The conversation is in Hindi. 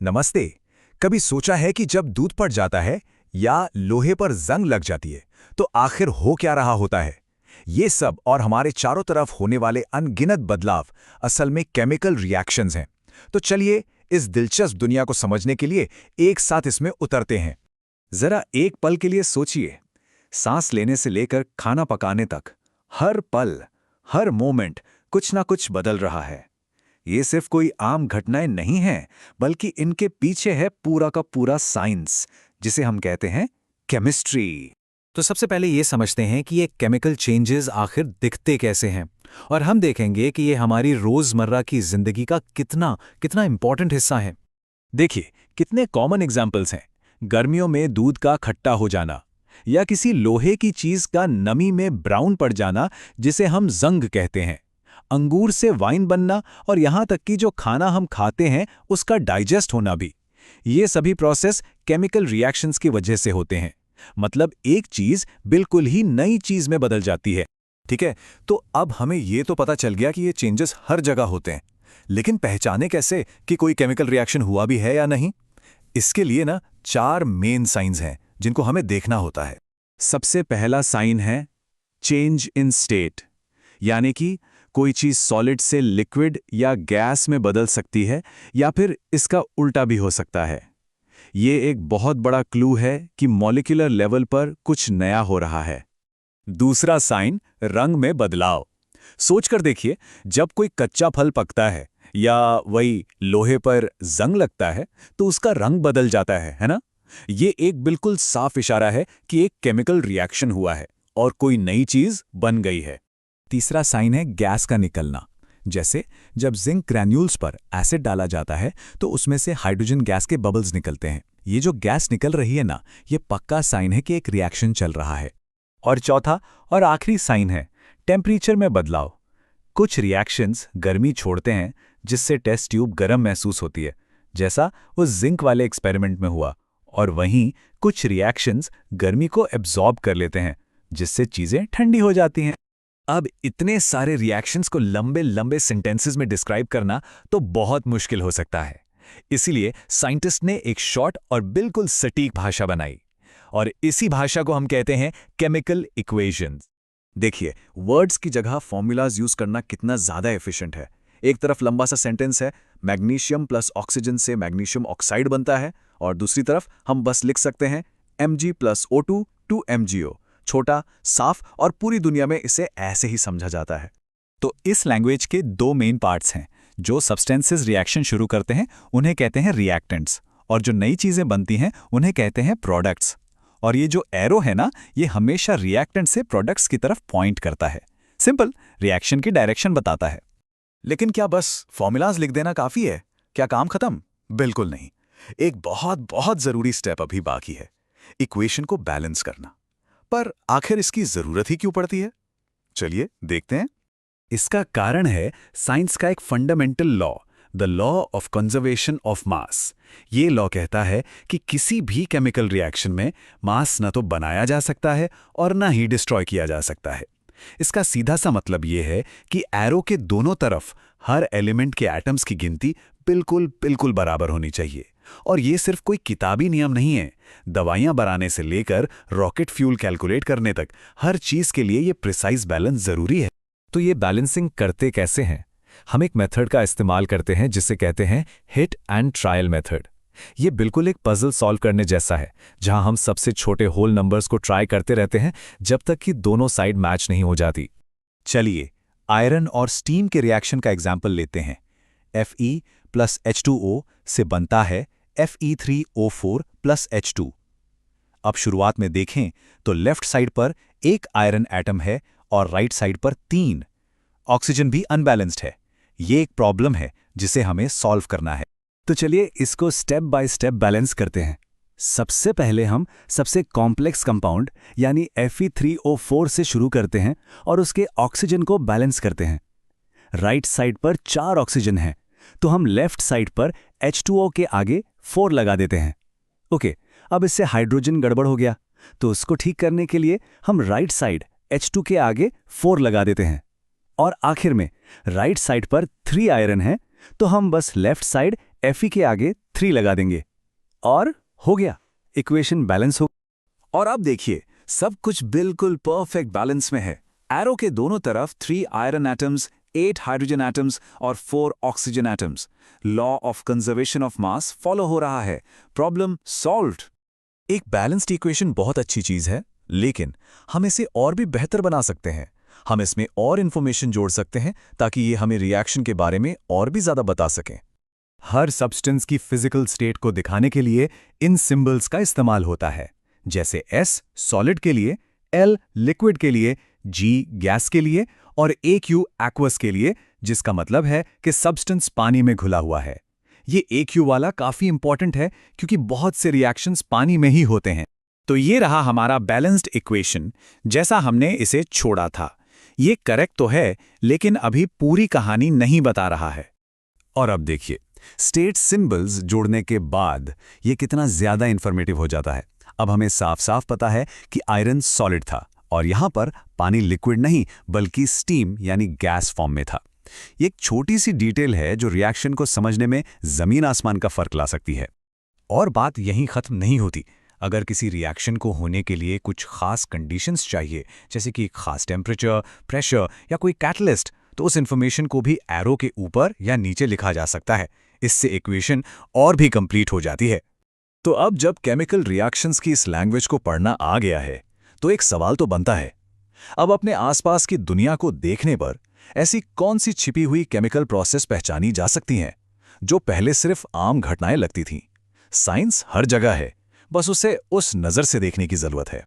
नमस्ते। कभी सोचा है कि जब दूध पड़ जाता है या लोहे पर जंग लग जाती है तो आखिर हो क्या रहा होता है? ये सब और हमारे चारों तरफ होने वाले अनगिनत बदलाव असल में केमिकल रिएक्शंस हैं। तो चलिए इस दिलचस्प दुनिया को समझने के लिए एक साथ इसमें उतरते हैं। जरा एक पल के लिए सोचिए। सांस लेने से लेकर खाना पकाने तक हर पल, हर मोमेंट कुछ ना कुछ बदल रहा है। ये सिर्फ कोई आम घटनाएं नहीं हैं, बल्कि इनके पीछे है पूरा का पूरा साइंस, जिसे हम कहते हैं केमिस्ट्री। तो सबसे पहले ये समझते हैं कि ये केमिकल चेंजेस आखिर दिखते कैसे हैं, और हम देखेंगे कि ये हमारी रोजमर्रा की जिंदगी का कितना कितना इंपॉर्टेंट हिस्सा है। देखिए कितने कॉमन एग्जाम्पल्स हैं। गर्मियों में दूध का खट्टा हो जाना या किसी लोहे की चीज का नमी में ब्राउन पड़ जाना, जिसे हम जंग कहते हैं। अंगूर से वाइन बनना और यहाँ तक कि जो खाना हम खाते हैं उसका डाइजेस्ट होना भी। ये सभी प्रोसेस केमिकल रिएक्शंस की वजह से होते हैं। मतलब एक चीज बिल्कुल ही नई चीज में बदल जाती है। ठीक है, तो अब हमें ये तो पता चल गया कि ये चेंजेस हर जगह होते हैं, लेकिन पहचाने कैसे कि कोई केमिकल रिएक्शन हुआ भी है या नहीं? इसके लिए ना 4 मेन साइंस हैं जिनको हमें देखना होता है। सबसे पहला साइन है चेंज इन स्टेट, यानी कि कोई चीज सॉलिड से लिक्विड या गैस में बदल सकती है, या फिर इसका उल्टा भी हो सकता है। ये एक बहुत बड़ा क्लू है कि मॉलिक्यूलर लेवल पर कुछ नया हो रहा है। दूसरा साइन रंग में बदलाव। सोचकर देखिए, जब कोई कच्चा फल पकता है या वही लोहे पर जंग लगता है तो उसका रंग बदल जाता है ना? ये एक बिल्कुल साफ इशारा है कि एक केमिकल रिएक्शन हुआ है और कोई नई चीज बन गई है। तीसरा साइन है गैस का निकलना। जैसे जब जिंक ग्रैन्यूल्स पर एसिड डाला जाता है तो उसमें से हाइड्रोजन गैस के बबल्स निकलते हैं। ये जो गैस निकल रही है ना, ये पक्का साइन है कि एक रिएक्शन चल रहा है। और चौथा और आखिरी साइन है टेम्परेचर में बदलाव। कुछ रिएक्शंस गर्मी छोड़ते हैं, जिससे टेस्ट ट्यूब गर्म महसूस होती है, जैसा उस जिंक वाले एक्सपेरिमेंट में हुआ। और वहीं कुछ रिएक्शंस गर्मी को एब्जॉर्ब कर लेते हैं, जिससे चीजें ठंडी हो जाती हैं। अब इतने सारे रिएक्शंस को लंबे लंबे सेंटेंसेस में डिस्क्राइब करना तो बहुत मुश्किल हो सकता है। इसीलिए साइंटिस्ट ने एक शॉर्ट और बिल्कुल सटीक भाषा बनाई, और इसी भाषा को हम कहते हैं केमिकल इक्वेशंस। देखिए, वर्ड्स की जगह फॉर्मूलाज यूज करना कितना ज्यादा एफिशिएंट है। एक तरफ लंबा सा सेंटेंस है, मैग्नीशियम प्लस ऑक्सीजन से मैग्नीशियम ऑक्साइड बनता है, और दूसरी तरफ हम बस लिख सकते हैं Mg प्लस O2 2 MgO। छोटा, साफ और पूरी दुनिया में इसे ऐसे ही समझा जाता है। तो इस लैंग्वेज के 2 मेन पार्ट्स हैं। जो सब्सटेंसेस रिएक्शन शुरू करते हैं उन्हें कहते हैं रिएक्टेंट्स, और जो नई चीजें बनती हैं उन्हें कहते हैं प्रोडक्ट्स। और ये जो एरो है ना, ये हमेशा रिएक्टेंट से प्रोडक्ट्स की तरफ पॉइंट करता है। सिंपल, रिएक्शन की डायरेक्शन बताता है। लेकिन क्या बस फॉर्मूलाज लिख देना काफी है? क्या काम खत्म? बिल्कुल नहीं। एक बहुत बहुत जरूरी स्टेप अभी बाकी है, इक्वेशन को बैलेंस करना। पर आखिर इसकी जरूरत ही क्यों पड़ती है? चलिए देखते हैं। इसका कारण है साइंस का एक fundamental law, the law of conservation of mass. ये लॉ कहता है कि किसी भी केमिकल रिएक्शन में मास न तो बनाया जा सकता है और न ही डिस्ट्रॉय किया जा सकता है। इसका सीधा सा मतलब ये है कि एरो के दोनों तरफ हर एलिमेंट के एटम्स की गिनती बिल्कुल बिल्कुल बराबर होनी चाहिए। और ये सिर्फ कोई किताबी नियम नहीं है। दवाइयां बनाने से लेकर रॉकेट फ्यूल कैलकुलेट करने तक हर चीज के लिए ये प्रिसाइज बैलेंस जरूरी है। तो ये बैलेंसिंग करते कैसे हैं? हम एक मेथड का इस्तेमाल करते हैं जिसे कहते हैं हिट एंड ट्रायल मेथड। ये बिल्कुल एक पजल सॉल्व करने जैसा है, जहां हम सबसे छोटे होल नंबर्स को ट्राई करते रहते हैं जब तक कि दोनों साइड मैच नहीं हो जाती। चलिए आयरन और स्टीम के रिएक्शन का एग्जाम्पल लेते हैं। Fe प्लस H2O से बनता है Fe3O4 प्लस H2। अब शुरुआत में देखें तो लेफ्ट साइड पर एक आयरन एटम है और राइट साइड पर 3। ऑक्सीजन भी अनबैलेंस्ड है। ये एक प्रॉब्लम है जिसे हमें सॉल्व करना है। तो चलिए इसको स्टेप बाय स्टेप बैलेंस करते हैं। सबसे पहले हम सबसे कॉम्प्लेक्स कंपाउंड यानी Fe3O4 से शुरू करते हैं और उसके ऑक्सीजन को बैलेंस करते हैं। राइट साइड पर 4 ऑक्सीजन है, तो हम लेफ्ट साइड पर H2O के आगे 4 लगा देते हैं। ओके, अब इससे हाइड्रोजन गड़बड़ हो गया, तो उसको ठीक करने के लिए हम राइट साइड H2 के आगे 4 लगा देते हैं। और आखिर में राइट साइड पर 3 आयरन है, तो हम बस लेफ्ट साइड Fe के आगे 3 लगा देंगे और हो गया, इक्वेशन बैलेंस हो। और अब देखिए, सब कुछ बिल्कुल परफेक्ट बैलेंस में है। एरो के दोनों तरफ 3 आयरन एटम्स, 8 हाइड्रोजन एटम्स और 4 oxygen atoms. Law of conservation of mass follow हो रहा है। Problem solved. एक बैलेंस्ड इक्वेशन बहुत अच्छी चीज है, लेकिन हम इसे और भी बेहतर बना सकते हैं। हम इसमें और इन्फॉर्मेशन जोड़ सकते हैं ताकि ये हमें रिएक्शन के बारे में और भी ज्यादा बता सकें। हर सब्सटेंस की फिजिकल स्टेट को दिखाने के लिए इन सिंबल्स का इस्तेमाल होता है, जैसे S सॉलिड के लिए, L लिक्विड के लिए, G गैस के लिए और AQ एक्वस के लिए, जिसका मतलब है कि सब्सटेंस पानी में घुला हुआ है। ये AQ वाला काफी इंपॉर्टेंट है क्योंकि बहुत से रिएक्शंस पानी में ही होते हैं। तो ये रहा हमारा बैलेंस्ड इक्वेशन, जैसा हमने इसे छोड़ा था। ये करेक्ट तो है, लेकिन अभी पूरी कहानी नहीं बता रहा है। और अब देखिए, स्टेट सिंबल्स जोड़ने के बाद ये कितना ज्यादा इंफॉर्मेटिव हो जाता है। अब हमें साफ साफ पता है कि आयरन सॉलिड था और यहां पर पानी लिक्विड नहीं बल्कि स्टीम यानी गैस फॉर्म में था। ये एक छोटी सी डिटेल है जो रिएक्शन को समझने में जमीन आसमान का फर्क ला सकती है। और बात यहीं खत्म नहीं होती। अगर किसी रिएक्शन को होने के लिए कुछ खास कंडीशंस चाहिए, जैसे कि खास टेम्परेचर, प्रेशर या कोई कैटलिस्ट, तो उस इंफॉर्मेशन को भी एरो के ऊपर या नीचे लिखा जा सकता है। इससे इक्वेशन और भी कंप्लीट हो जाती है। तो अब जब केमिकल रिएक्शंस की इस लैंग्वेज को पढ़ना आ गया है, तो एक सवाल तो बनता है, अब अपने आसपास की दुनिया को देखने पर ऐसी कौन सी छिपी हुई केमिकल प्रोसेस पहचानी जा सकती हैं जो पहले सिर्फ आम घटनाएं लगती थीं? साइंस हर जगह है, बस उसे उस नज़र से देखने की जरूरत है।